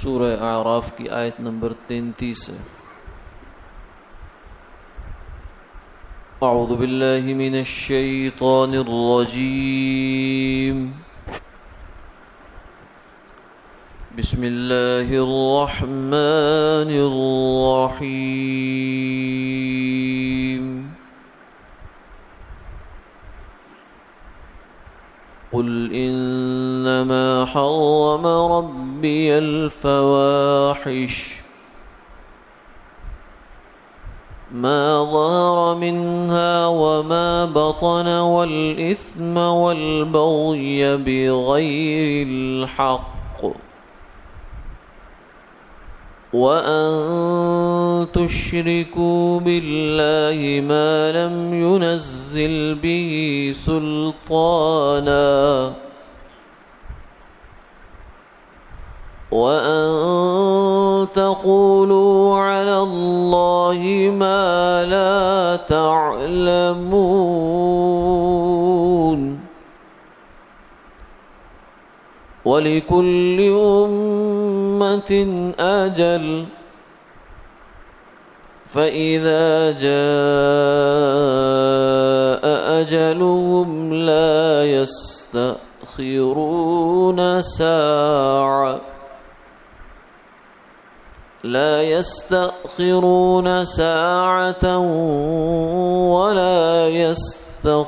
سورہ اعراف کی آیت نمبر 33 ہے۔ اعوذ باللہ من الشیطان الرجیم، بسم اللہ الرحمن الرحیم۔ قل انما حرم ربی الفواحش ما ظهر منها وما بطن والإثم والبغي بغير الحق وأن تشركوا بالله ما لم ينزل به سلطانا وأن تقولوا على الله ما لا تعلمون وَلِكُلِّ أُمَّةٍ أَجَلٌ فَإِذَا جَاءَ أَجَلُهُمْ لَا يَسْتَأْخِرُونَ سَاعَةً وَلَا يَسْتَقْدِمُونَ۔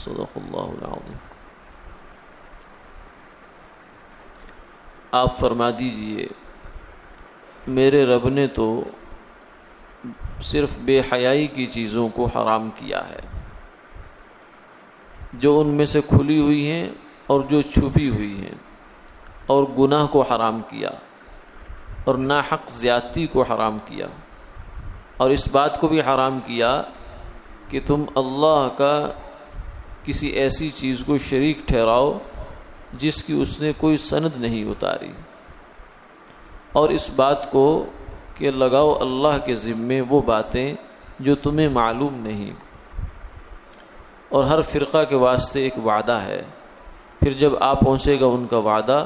صدق اللہ العظیم۔ آپ فرما دیجئے میرے رب نے تو صرف بے حیائی کی چیزوں کو حرام کیا ہے، جو ان میں سے کھلی ہوئی ہیں اور جو چھپی ہوئی ہیں، اور گناہ کو حرام کیا اور ناحق زیادتی کو حرام کیا، اور اس بات کو بھی حرام کیا کہ تم اللہ کا کسی ایسی چیز کو شریک ٹھہراؤ جس کی اس نے کوئی سند نہیں اتاری، اور اس بات کو کہ لگاؤ اللہ کے ذمے وہ باتیں جو تمہیں معلوم نہیں، اور ہر فرقہ کے واسطے ایک وعدہ ہے، پھر جب آ پہنچے گا ان کا وعدہ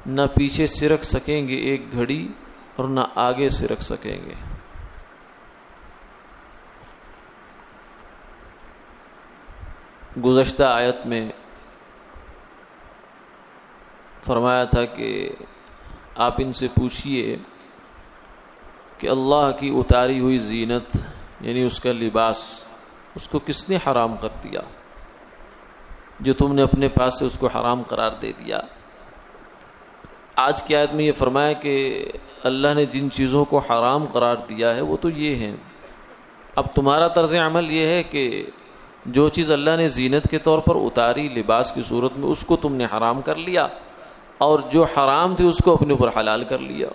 نہ پیچھے سرک سکیں گے ایک گھڑی اور نہ آگے سرک سکیں گے۔ گزشتہ آیت میں فرمایا تھا کہ آپ ان سے پوچھئے کہ اللہ کی اتاری ہوئی زینت یعنی اس کا لباس، اس کو کس نے حرام کر دیا جو تم نے اپنے پاس سے اس کو حرام قرار دے دیا۔ آج کی آیت میں یہ فرمایا کہ اللہ نے جن چیزوں کو حرام قرار دیا ہے وہ تو یہ ہیں۔ اب تمہارا طرز عمل یہ ہے کہ جو چیز اللہ نے زینت کے طور پر اتاری لباس کی صورت میں، اس کو تم نے حرام کر لیا، اور جو حرام تھی اس کو اپنے اوپر حلال کر لیا۔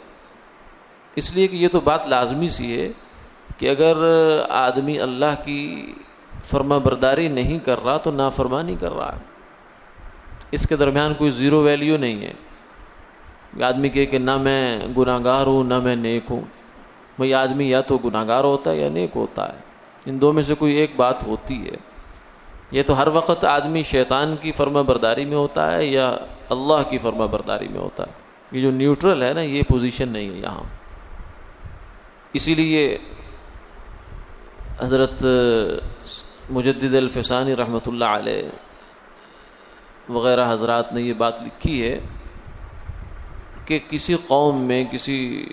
اس لیے کہ یہ تو بات لازمی سی ہے کہ اگر آدمی اللہ کی فرما برداری نہیں کر رہا تو نافرمانی کر رہا ہے، اس کے درمیان کوئی زیرو ویلیو نہیں ہے۔ آدمی کہے کہ نہ میں گناہ گار ہوں نہ میں نیک ہوں، بھئی آدمی یا تو گناہ گار ہوتا ہے یا نیک ہوتا ہے، ان دو میں سے کوئی ایک بات ہوتی ہے۔ یہ تو ہر وقت آدمی شیطان کی فرما برداری میں ہوتا ہے یا اللہ کی فرما برداری میں ہوتا ہے، یہ جو نیوٹرل ہے نا، یہ پوزیشن نہیں ہے یہاں۔ اسی لیے حضرت مجدد الفسانی رحمۃ اللہ علیہ وغیرہ حضرات نے یہ بات لکھی ہے کہ کسی قوم میں، کسی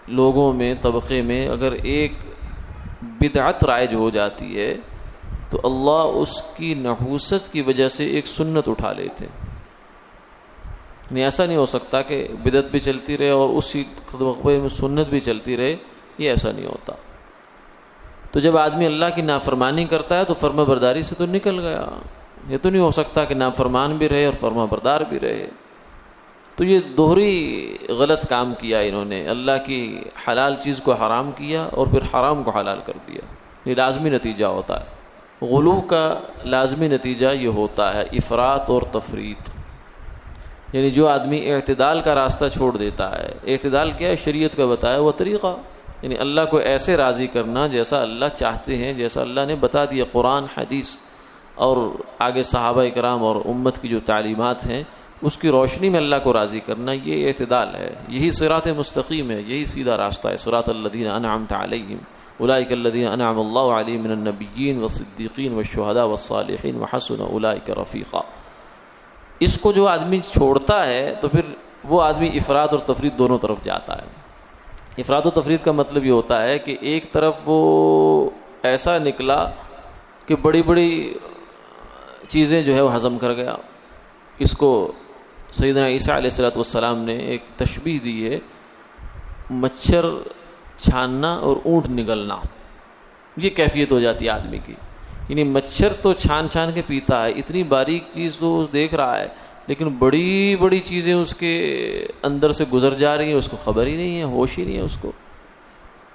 لوگوں میں، طبقے میں اگر ایک بدعت رائج ہو جاتی ہے تو اللہ اس کی نحوست کی وجہ سے ایک سنت اٹھا لیتے۔ نہیں، ایسا نہیں ہو سکتا کہ بدعت بھی چلتی رہے اور اسی طبقے میں سنت بھی چلتی رہے، یہ ایسا نہیں ہوتا۔ تو جب آدمی اللہ کی نافرمانی کرتا ہے تو فرما برداری سے تو نکل گیا، یہ تو نہیں ہو سکتا کہ نافرمان بھی رہے اور فرما بردار بھی رہے۔ تو یہ دوہری غلط کام کیا انہوں نے، اللہ کی حلال چیز کو حرام کیا اور پھر حرام کو حلال کر دیا۔ یہ لازمی نتیجہ ہوتا ہے، غلو کا لازمی نتیجہ یہ ہوتا ہے افراط اور تفریط، یعنی جو آدمی اعتدال کا راستہ چھوڑ دیتا ہے۔ اعتدال کیا ہے؟ شریعت کا بتایا ہوا طریقہ، یعنی اللہ کو ایسے راضی کرنا جیسا اللہ چاہتے ہیں، جیسا اللہ نے بتا دیا قرآن حدیث، اور آگے صحابہ کرام اور امت کی جو تعلیمات ہیں اس کی روشنی میں اللہ کو راضی کرنا، یہ اعتدال ہے، یہی صراط مستقیم ہے، یہی سیدھا راستہ ہے۔ صراط الذین انعمت علیہم اولئک الذین انعم اللہ علیہم من النبیین والصدیقین والشہداء والصالحین وحسن اولئک رفیقا۔ اس کو جو آدمی چھوڑتا ہے تو پھر وہ آدمی افراط اور تفریط دونوں طرف جاتا ہے۔ افراط و تفریط کا مطلب یہ ہوتا ہے کہ ایک طرف وہ ایسا نکلا کہ بڑی بڑی چیزیں جو ہے وہ ہضم کر گیا۔ اس کو سیدنا عیسیٰ علیہ السلام نے ایک تشبیہ دی ہے، مچھر چھاننا اور اونٹ نگلنا، یہ کیفیت ہو جاتی ہے آدمی کی۔ یعنی مچھر تو چھان چھان کے پیتا ہے، اتنی باریک چیز تو دیکھ رہا ہے، لیکن بڑی بڑی چیزیں اس کے اندر سے گزر جا رہی ہیں، اس کو خبر ہی نہیں ہے، ہوش ہی نہیں ہے اس کو۔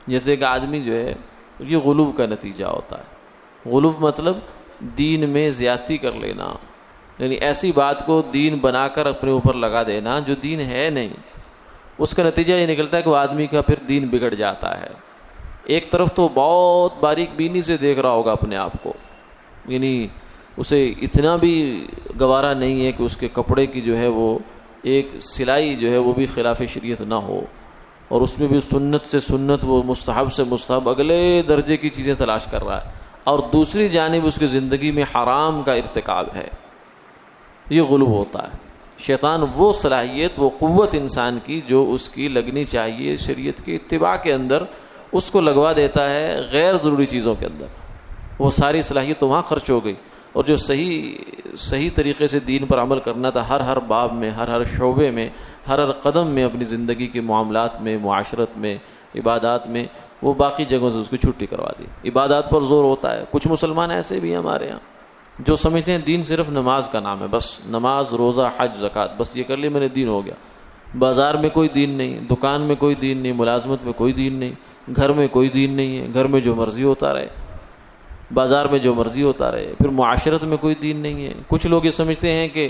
جیسے کہ آدمی جو ہے یہ غلو کا نتیجہ ہوتا ہے۔ غلو مطلب دین میں زیادتی کر لینا، یعنی ایسی بات کو دین بنا کر اپنے اوپر لگا دینا جو دین ہے نہیں۔ اس کا نتیجہ یہ نکلتا ہے کہ وہ آدمی کا پھر دین بگڑ جاتا ہے۔ ایک طرف تو بہت باریک بینی سے دیکھ رہا ہوگا اپنے آپ کو، یعنی اسے اتنا بھی گوارا نہیں ہے کہ اس کے کپڑے کی جو ہے وہ ایک سلائی جو ہے وہ بھی خلاف شریعت نہ ہو، اور اس میں بھی سنت سے سنت، وہ مستحب سے مستحب اگلے درجے کی چیزیں تلاش کر رہا ہے، اور دوسری جانب اس کی زندگی میں حرام کا ارتکاب ہے۔ یہ غلو ہوتا ہے۔ شیطان وہ صلاحیت، وہ قوت انسان کی جو اس کی لگنی چاہیے شریعت کے اتباع کے اندر، اس کو لگوا دیتا ہے غیر ضروری چیزوں کے اندر۔ وہ ساری صلاحیت تو وہاں خرچ ہو گئی، اور جو صحیح طریقے سے دین پر عمل کرنا تھا، ہر باب میں، ہر شعبے میں، ہر قدم میں، اپنی زندگی کے معاملات میں، معاشرت میں، عبادات میں، وہ باقی جگہوں سے اس کی چھٹی کروا دی۔ عبادات پر زور ہوتا ہے۔ کچھ مسلمان ایسے بھی ہیں ہمارے یہاں جو سمجھتے ہیں دین صرف نماز کا نام ہے، بس نماز، روزہ، حج، زکوٰۃ، بس یہ کر لی میں نے دین ہو گیا۔ بازار میں کوئی دین نہیں، دکان میں کوئی دین نہیں، ملازمت میں کوئی دین نہیں، گھر میں کوئی دین نہیں ہے، گھر میں جو مرضی ہوتا رہے، بازار میں جو مرضی ہوتا رہے، پھر معاشرت میں کوئی دین نہیں ہے۔ کچھ لوگ یہ سمجھتے ہیں کہ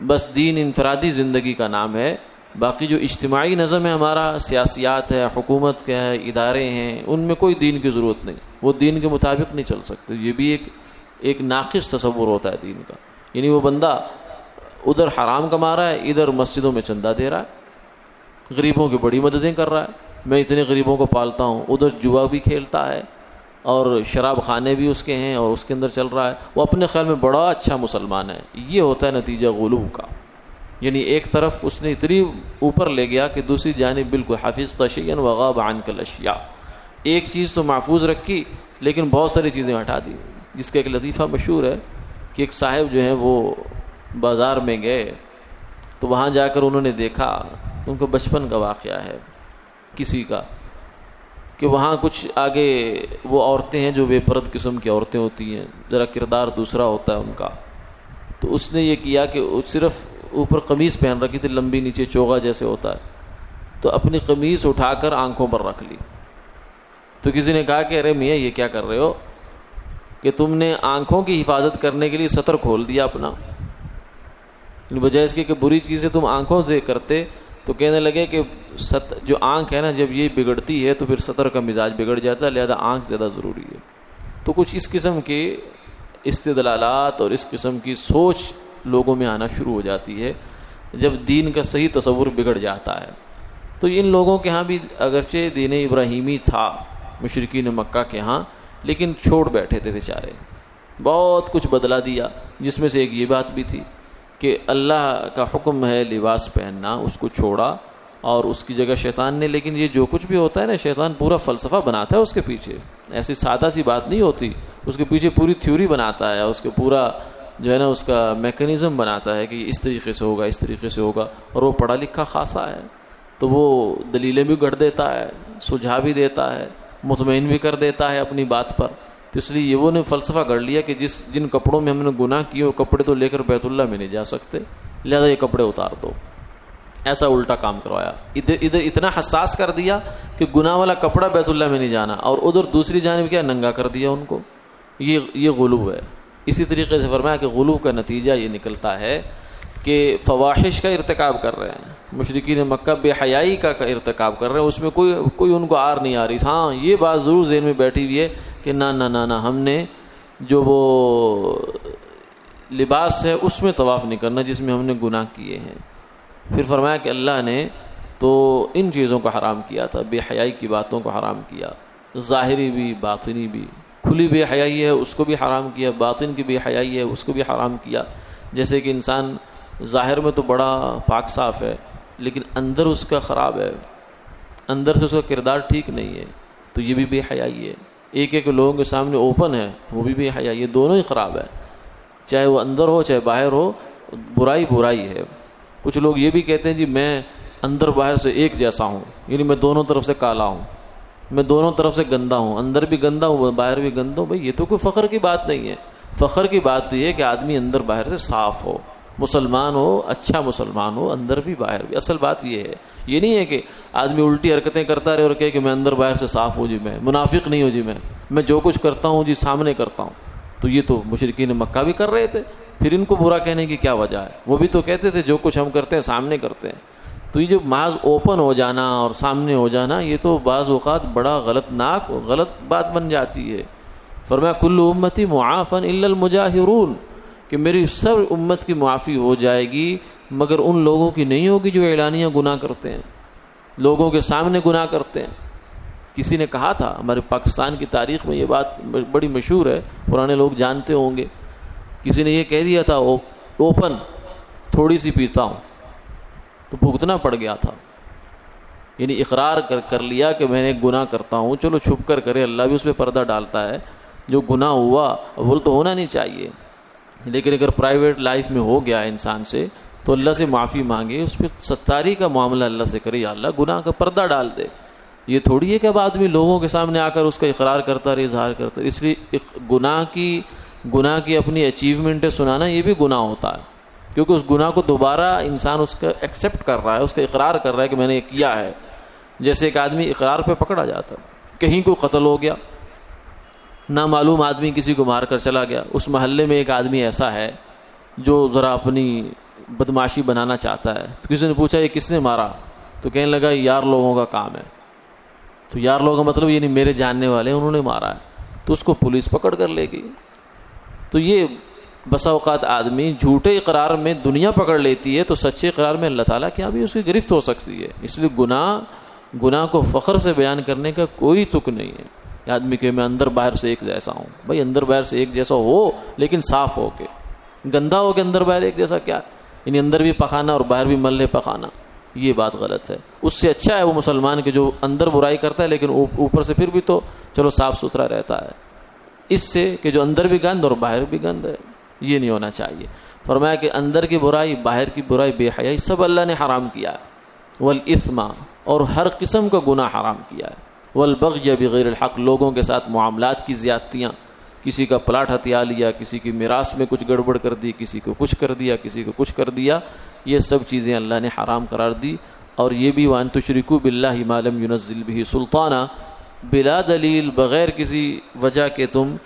بس دین انفرادی زندگی کا نام ہے، باقی جو اجتماعی نظم ہے ہمارا، سیاسیات ہے، حکومت کے ہے، ادارے ہیں، ان میں کوئی دین کی ضرورت نہیں، وہ دین کے مطابق نہیں چل سکتے۔ یہ بھی ایک ناقص تصور ہوتا ہے دین کا۔ یعنی وہ بندہ ادھر حرام کما رہا ہے، ادھر مسجدوں میں چندہ دے رہا ہے، غریبوں کی بڑی مددیں کر رہا ہے، میں اتنے غریبوں کو پالتا ہوں، ادھر جوا بھی کھیلتا ہے، اور شراب خانے بھی اس کے ہیں، اور اس کے اندر چل رہا ہے، وہ اپنے خیال میں بڑا اچھا مسلمان ہے۔ یہ ہوتا ہے نتیجہ غلو کا۔ یعنی ایک طرف اس نے اتنی اوپر لے گیا کہ دوسری جانب بالکل حفظت شیئا وغاب عنک الاشیاء، ایک چیز تو محفوظ رکھی لیکن بہت ساری چیزیں ہٹا دی۔ جس کا ایک لطیفہ مشہور ہے کہ ایک صاحب جو ہیں وہ بازار میں گئے تو وہاں جا کر انہوں نے دیکھا، ان کو بچپن کا واقعہ ہے کسی کا، کہ وہاں کچھ آگے وہ عورتیں ہیں جو بے پرد قسم کی عورتیں ہوتی ہیں، ذرا کردار دوسرا ہوتا ہے ان کا۔ تو اس نے یہ کیا کہ صرف اوپر قمیص پہن رکھی تھی لمبی، نیچے چوغا جیسے ہوتا ہے، تو اپنی قمیص اٹھا کر آنکھوں پر رکھ لی۔ تو کسی نے کہا کہ ارے میاں یہ کیا کر رہے ہو کہ تم نے آنکھوں کی حفاظت کرنے کے لیے سطر کھول دیا اپنا، بجائے اس کے کہ بری چیزیں تم آنکھوں سے کرتے۔ تو کہنے لگے کہ جو آنکھ ہے نا، جب یہ بگڑتی ہے تو پھر سطر کا مزاج بگڑ جاتا ہے، لہذا آنکھ زیادہ ضروری ہے۔ تو کچھ اس قسم کے استدلالات اور اس قسم کی سوچ لوگوں میں آنا شروع ہو جاتی ہے جب دین کا صحیح تصور بگڑ جاتا ہے۔ تو ان لوگوں کے ہاں بھی اگرچہ دین ابراہیمی تھا مشرکین مکہ کے ہاں، لیکن چھوڑ بیٹھے تھے بیچارے، بہت کچھ بدلا دیا، جس میں سے ایک یہ بات بھی تھی کہ اللہ کا حکم ہے لباس پہننا، اس کو چھوڑا، اور اس کی جگہ شیطان نے۔ لیکن یہ جو کچھ بھی ہوتا ہے نا، شیطان پورا فلسفہ بناتا ہے اس کے پیچھے، ایسی سادہ سی بات نہیں ہوتی، اس کے پیچھے پوری تھیوری بناتا ہے، اس کے پورا جو ہے نا اس کا میکانزم بناتا ہے کہ اس طریقے سے ہوگا، اس طریقے سے ہوگا، اور وہ پڑھا لکھا خاصا ہے، تو وہ دلیلیں بھی گڑھ دیتا ہے، سجھا بھی دیتا ہے، مطمئن بھی کر دیتا ہے اپنی بات پر۔ تو اس لیے وہ نے فلسفہ گڑھ لیا کہ جن کپڑوں میں ہم نے گناہ کیے وہ کپڑے تو لے کر بیت اللہ میں نہیں جا سکتے، لہذا یہ کپڑے اتار دو۔ ایسا الٹا کام کروایا، ادھر اتنا حساس کر دیا کہ گناہ والا کپڑا بیت اللہ میں نہیں جانا، اور ادھر دوسری جانب کیا، ننگا کر دیا ان کو۔ یہ غلو ہے۔ اسی طریقے سے فرمایا کہ غلو کا نتیجہ یہ نکلتا ہے کہ فواحش کا ارتکاب کر رہے ہیں، مشرکین مکہ بے حیائی کا ارتکاب کر رہے ہیں، اس میں کوئی ان کو آر نہیں آ رہی۔ ہاں یہ بات ضرور ذہن میں بیٹھی ہوئی ہے کہ نہ ہم نے جو وہ لباس ہے اس میں طواف نہیں کرنا جس میں ہم نے گناہ کیے ہیں۔ پھر فرمایا کہ اللہ نے تو ان چیزوں کو حرام کیا تھا، بے حیائی کی باتوں کو حرام کیا، ظاہری بھی باطنی بھی۔ کھلی بے حیائی ہے اس کو بھی حرام کیا، باطن کی بے حیائی ہے اس کو بھی حرام کیا۔ جیسے کہ انسان ظاہر میں تو بڑا پاک صاف ہے لیکن اندر اس کا خراب ہے، اندر سے اس کا کردار ٹھیک نہیں ہے، تو یہ بھی بے حیائی ہے۔ ایک ایک لوگوں کے سامنے اوپن ہے وہ بھی بے حیائی، یہ دونوں ہی خراب ہے، چاہے وہ اندر ہو چاہے باہر ہو، برائی برائی ہے۔ کچھ لوگ یہ بھی کہتے ہیں جی میں اندر باہر سے ایک جیسا ہوں، یعنی میں دونوں طرف سے کالا ہوں، میں دونوں طرف سے گندا ہوں، اندر بھی گندا ہوں باہر بھی گندا ہوں۔ بھائی یہ تو کوئی فخر کی بات نہیں ہے۔ فخر کی بات یہ ہے کہ آدمی اندر باہر سے صاف ہو، مسلمان ہو، اچھا مسلمان ہو، اندر بھی باہر بھی۔ اصل بات یہ ہے، یہ نہیں ہے کہ آدمی الٹی حرکتیں کرتا رہے اور کہے کہ میں اندر باہر سے صاف ہوں جی، میں منافق نہیں ہوں جی، میں جو کچھ کرتا ہوں جی سامنے کرتا ہوں۔ تو یہ تو مشرکین مکہ بھی کر رہے تھے، پھر ان کو برا کہنے کی کیا وجہ ہے؟ وہ بھی تو کہتے تھے جو کچھ ہم کرتے ہیں سامنے کرتے ہیں۔ تو یہ جو محض اوپن ہو جانا اور سامنے ہو جانا، یہ تو بعض اوقات بڑا غلط ناک اور غلط بات بن جاتی ہے۔ فرمایا کل امتی معافن الا المجاہرون، کہ میری سب امت کی معافی ہو جائے گی مگر ان لوگوں کی نہیں ہوگی جو اعلانیہ گناہ کرتے ہیں، لوگوں کے سامنے گناہ کرتے ہیں۔ کسی نے کہا تھا، ہمارے پاکستان کی تاریخ میں یہ بات بڑی مشہور ہے، پرانے لوگ جانتے ہوں گے، کسی نے یہ کہہ دیا تھا اوپن تھوڑی سی پیتا ہوں تو بھگتنا پڑ گیا تھا، یعنی اقرار کر لیا کہ میں نے گناہ کرتا ہوں، چلو چھپ کر کرے، اللہ بھی اس پہ پردہ ڈالتا ہے۔ جو گناہ ہوا وہ تو ہونا نہیں چاہیے، لیکن اگر پرائیویٹ لائف میں ہو گیا انسان سے تو اللہ سے معافی مانگے، اس پہ ستاری کا معاملہ اللہ سے کرے، یا اللہ گناہ کا پردہ ڈال دے۔ یہ تھوڑی ہے کہ اب آدمی لوگوں کے سامنے آ کر اس کا اقرار کرتا رہے، اظہار کرتا رہے۔ اس لیے گناہ کی اپنی اچیومنٹیں سنانا یہ بھی گناہ ہوتا ہے، کیونکہ اس گناہ کو دوبارہ انسان اس کا ایکسیپٹ کر رہا ہے، اس کا اقرار کر رہا ہے کہ میں نے یہ کیا ہے۔ جیسے ایک آدمی اقرار پہ پکڑا جاتا ہے، کہیں کوئی قتل ہو گیا، نامعلوم آدمی کسی کو مار کر چلا گیا، اس محلے میں ایک آدمی ایسا ہے جو ذرا اپنی بدماشی بنانا چاہتا ہے، تو کسی نے پوچھا یہ کس نے مارا؟ تو کہنے لگا یار لوگوں کا کام ہے۔ تو یار لوگوں کا مطلب یعنی میرے جاننے والے انہوں نے مارا ہے، تو اس کو پولیس پکڑ کر لے گئی۔ تو یہ بسا اوقات آدمی جھوٹے اقرار میں دنیا پکڑ لیتی ہے، تو سچے اقرار میں اللہ تعالیٰ کی بھی اس کی گرفت ہو سکتی ہے۔ اس لیے گناہ کو فخر سے بیان کرنے کا کوئی تک نہیں ہے۔ آدمی کہ میں اندر باہر سے ایک جیسا ہوں، بھائی اندر باہر سے ایک جیسا ہو لیکن صاف ہو کے، گندا ہو کے اندر باہر ایک جیسا کیا، یعنی اندر بھی پخانا اور باہر بھی ملے پخانا، یہ بات غلط ہے۔ اس سے اچھا ہے وہ مسلمان کے جو اندر برائی کرتا ہے لیکن اوپر سے پھر بھی تو چلو صاف ستھرا رہتا ہے، اس سے کہ جو اندر بھی گند اور باہر بھی گند ہے، یہ نہیں ہونا چاہیے۔ فرمایا کہ اندر کی برائی، باہر کی برائی، بے حیائی سب اللہ نے حرام کیا ہے، والاثم، اور ہر قسم کا گناہ حرام کیا ہے، والبغی بغیر الحق، لوگوں کے ساتھ معاملات کی زیادتیاں، کسی کا پلاٹ ہتھیا لیا، کسی کی میراث میں کچھ گڑبڑ کر دی، کسی کو کچھ کر دیا، کسی کو کچھ کر دیا، یہ سب چیزیں اللہ نے حرام قرار دی۔ اور یہ بھی وَأَن تُشْرِكُوا بِاللَّهِ مَا لَمْ يُنَزِّلْ بِهِ سُلْطَانًا، بلا دلیل بغیر کسی وجہ کے تم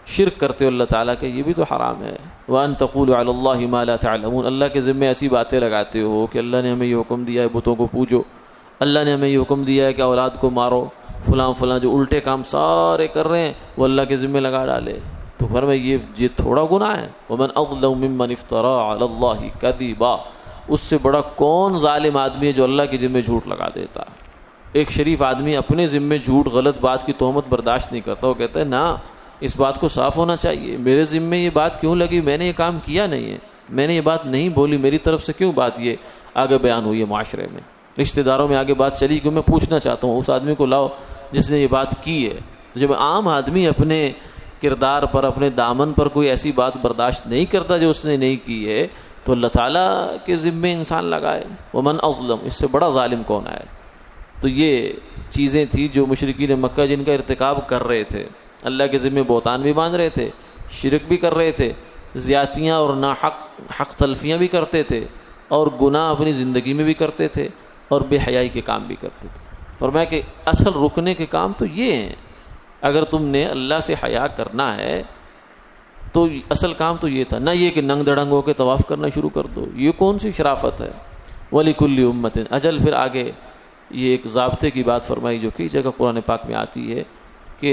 شرک کرتے ہو اللہ تعالیٰ کے، یہ بھی تو حرام ہے۔ وَأَن تَقُولُوا عَلَى اللَّهِ مَا لَا تَعْلَمُونَ، اللہ کے ذمے ایسی باتیں لگاتے ہو کہ اللہ نے ہمیں یہ حکم دیا ہے بتوں کو پوجو، اللہ نے ہمیں یہ حکم دیا ہے کہ اولاد کو مارو، فلاں جو الٹے کام سارے کر رہے ہیں وہ اللہ کے ذمے لگا ڈالے، تو فرمائے یہ تھوڑا گناہ ہے۔ وَمَنْ أَظْلَمُ مِمَّنِ افْتَرَىٰ عَلَى اللَّهِ كَذِبًا، اس سے بڑا کون ظالم آدمی ہے جو اللہ کے ذمے جھوٹ لگا دیتا ہے۔ ایک شریف آدمی اپنے ذمے جھوٹ، غلط بات کی تہمت برداشت نہیں کرتا، وہ کہتا ہے نا اس بات کو صاف ہونا چاہیے، میرے ذمے یہ بات کیوں لگی، میں نے یہ کام کیا نہیں ہے، میں نے یہ بات نہیں بولی، میری طرف سے کیوں بات یہ آگے بیان ہوئی ہے معاشرے میں، رشتہ داروں میں آگے بات چلی، کیوں میں پوچھنا چاہتا ہوں اس آدمی کو لاؤ جس نے یہ بات کی ہے۔ تو جب عام آدمی اپنے کردار پر، اپنے دامن پر کوئی ایسی بات برداشت نہیں کرتا جو اس نے نہیں کی ہے، تو اللہ تعالیٰ کے ذمے انسان لگائے۔ ومن اظلم، اس سے بڑا ظالم کون ہے؟ تو یہ چیزیں تھیں جو مشرکین مکہ جن کا ارتکاب کر رہے تھے، اللہ کے ذمے بہتان بھی باندھ رہے تھے، شرک بھی کر رہے تھے، زیادتیاں اور حق تلفیاں بھی کرتے تھے، اور گناہ اپنی زندگی میں بھی کرتے تھے، اور بے حیائی کے کام بھی کرتے تھے۔ فرمایا کہ اصل رکنے کے کام تو یہ ہیں، اگر تم نے اللہ سے حیا کرنا ہے تو اصل کام تو یہ تھا، نہ یہ کہ ننگ دڑنگ ہو کے طواف کرنا شروع کر دو، یہ کون سی شرافت ہے۔ وَلِكُلِّ أُمَّةٍ اجل، پھر آگے یہ ایک ضابطے کی بات فرمائی جو کئی جگہ قرآن پاک میں آتی ہے کہ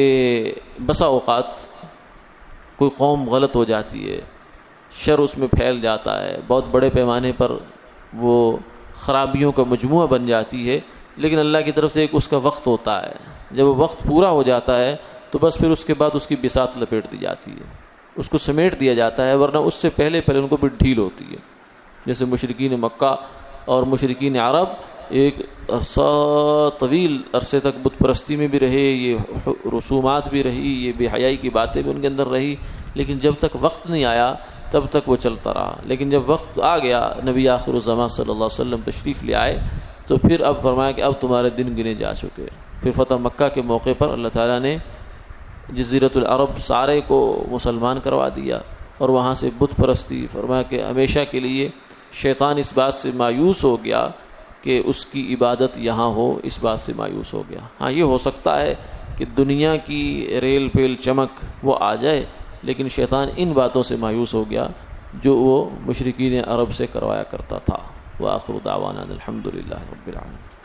بسا اوقات کوئی قوم غلط ہو جاتی ہے، شر اس میں پھیل جاتا ہے، بہت بڑے پیمانے پر وہ خرابیوں کا مجموعہ بن جاتی ہے، لیکن اللہ کی طرف سے ایک اس کا وقت ہوتا ہے، جب وہ وقت پورا ہو جاتا ہے تو بس پھر اس کے بعد اس کی بساط لپیٹ دی جاتی ہے، اس کو سمیٹ دیا جاتا ہے، ورنہ اس سے پہلے ان کو بھی ڈھیل ہوتی ہے۔ جیسے مشرکین مکہ اور مشرکین عرب ایک عرصہ طویل عرصے تک بت پرستی میں بھی رہے، یہ رسومات بھی رہی، یہ بے حیائی کی باتیں بھی ان کے اندر رہی، لیکن جب تک وقت نہیں آیا تب تک وہ چلتا رہا۔ لیکن جب وقت آ گیا، نبی آخر الزمان صلی اللہ علیہ وسلم تشریف لے آئے، تو پھر اب فرمایا کہ اب تمہارے دن گنے جا چکے۔ پھر فتح مکہ کے موقع پر اللہ تعالیٰ نے جزیرۃ العرب سارے کو مسلمان کروا دیا، اور وہاں سے بت پرستی، فرمایا کہ ہمیشہ کے لیے شیطان اس بات سے مایوس ہو گیا کہ اس کی عبادت یہاں ہو، اس بات سے مایوس ہو گیا۔ ہاں یہ ہو سکتا ہے کہ دنیا کی ریل پیل چمک وہ آ جائے، لیکن شیطان ان باتوں سے مایوس ہو گیا جو وہ مشرکین عرب سے کروایا کرتا تھا۔ وآخر دعوانا الحمدللہ رب العالمین۔